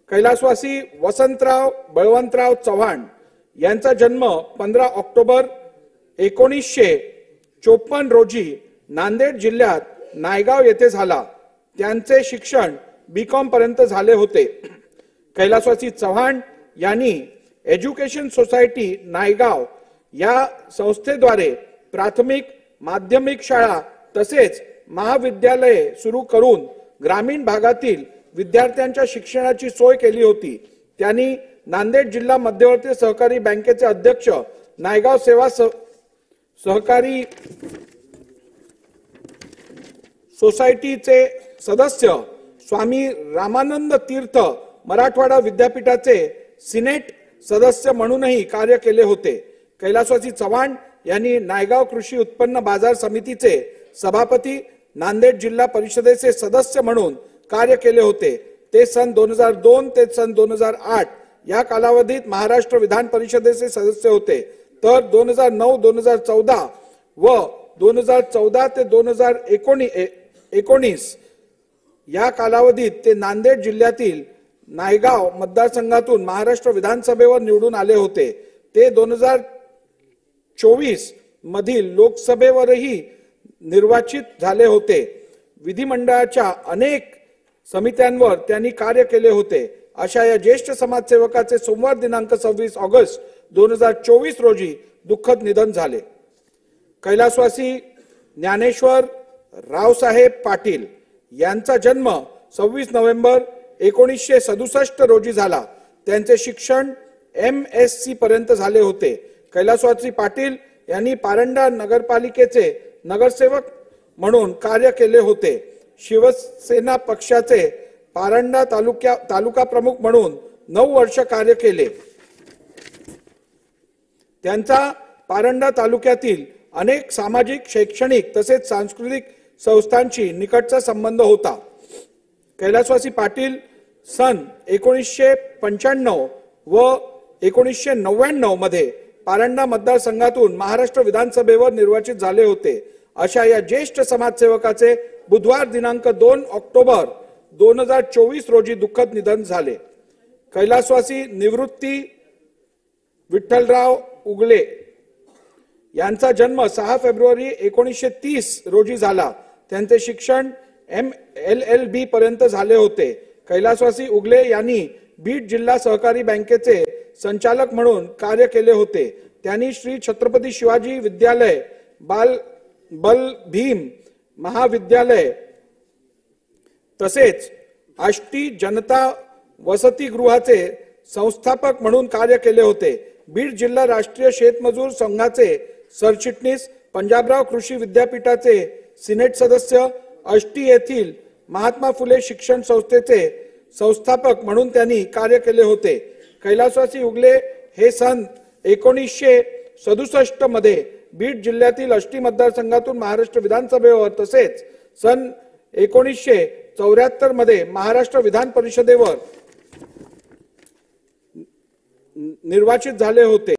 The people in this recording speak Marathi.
कैलासवासी वसंतराव बळवंतराव चव्हाण यांचा जन्म 15 ऑक्टोबर 1954 रोजी नांदेड जिल्ह्यात नायगाव येथे झाला। त्यांचे शिक्षण बीकॉम पर्यंत झाले होते। कैलासवासी चव्हाण यांनी एज्युकेशन सोसायटी नायगाव या संस्थेद्वारे प्राथमिक माध्यमिक शाळा तसेच महाविद्यालये सुरू करून ग्रामीण भागातील विद्यार्थ्यांच्या शिक्षणाची सोय केली होती। त्यांनी नांदेड जिल्हा मध्यवर्ती सहकारी बँकेचे अध्यक्ष, नायगाव सेवा सहकारी सोसायटीचे सदस्य, स्वामी रामानंद तीर्थ मराठवाडा विद्यापीठाचे सिनेट सदस्य म्हणूनही कार्य केले होते। कैलासवासी चव्हाण यांनी नायगाव कृषी उत्पन्न बाजार समितीचे सभापती, नांदेड जिल्हा परिषदेचे सदस्य म्हणून कार्य केले होते। ते सन 2002 ते सन 2008 या कालावधीत महाराष्ट्र विधान परिषदेचे सदस्य होते। तर 2009, 2014 व 2014 ते 2019 या कालावधीत ते नांदेड जिल्ह्यातील नायगाव मतदारसंघातून महाराष्ट्र विधानसभेवर निवडून आले होते। ते 2024 मधील लोकसभेवरही निर्वाचित झाले होते। विधिमंडळाच्या अनेक समित्यांवर त्यांनी कार्य केले होते। अशा या ज्येष्ठ समाजसेवकाचे सोमवार दिनांक 26 ऑगस्ट 2024 रोजी दुःखद निधन झाले। कैलासवासी ज्ञानेश्वर रावसाहेब पाटील यांचा जन्म 26 नोव्हेंबर 1967 रोजी झाला। त्यांचे शिक्षण MSc पर्यंत झाले होते। कैलासवासी पाटील यांनी पारंडा नगरपालिकेचे नगरसेवक म्हणून कार्य केले होते। शिवसेना पक्षाचे पारंडा तालुका प्रमुख म्हणून 9 वर्ष कार्य केले। त्यांचा पारंडा तालुक्यातील अनेक सामाजिक, शैक्षणिक तसेच सांस्कृतिक संस्थांशी निकटचा संबंध होता। कैलासवासी पाटील सन 1995 व 1999 मध्ये पारंडा मतदारसंघातून महाराष्ट्र विधानसभेवर निर्वाचित झाले होते। अशा या ज्येष्ठ समाजसेवकाचे बुधवार दिनांक 2 ऑक्टोबर 2024 रोजी दुःखद निधन झाले। कैलासवासी निवृत्ती विठ्ठलराव उगले यांचा जन्म 6 फेब्रुवारी 1930 रोजी झाला। त्यांचे शिक्षण LLB पर्यंत झाले होते। कैलासवासी उगले यांनी बीड जिल्हा सहकारी बँकेचे संचालक म्हणून कार्य केले होते। त्यांनी श्री छत्रपती शिवाजी विद्यालय, बल भीम महाविद्यालय तसेच आष्टी जनता वसतिगृहाचे संस्थापक म्हणून कार्य केले होते। बीड जिल्हा राष्ट्रीय शेतमजूर संघाचे सरचिटणीस, पंजाबराव कृषी विद्यापीठाचे सिनेट सदस्य, आष्टी येथील महात्मा फुले शिक्षण संस्थेचे संस्थापक म्हणून त्यांनी कार्य केले होते। कैलासवासी उगले हे सन 1967 मध्ये बीड जिल्ह्यातील आष्टी मतदारसंघातून महाराष्ट्र विधानसभेवर तसेच सन 1974 मध्ये महाराष्ट्र विधान परिषदेवर निर्वाचित झाले होते।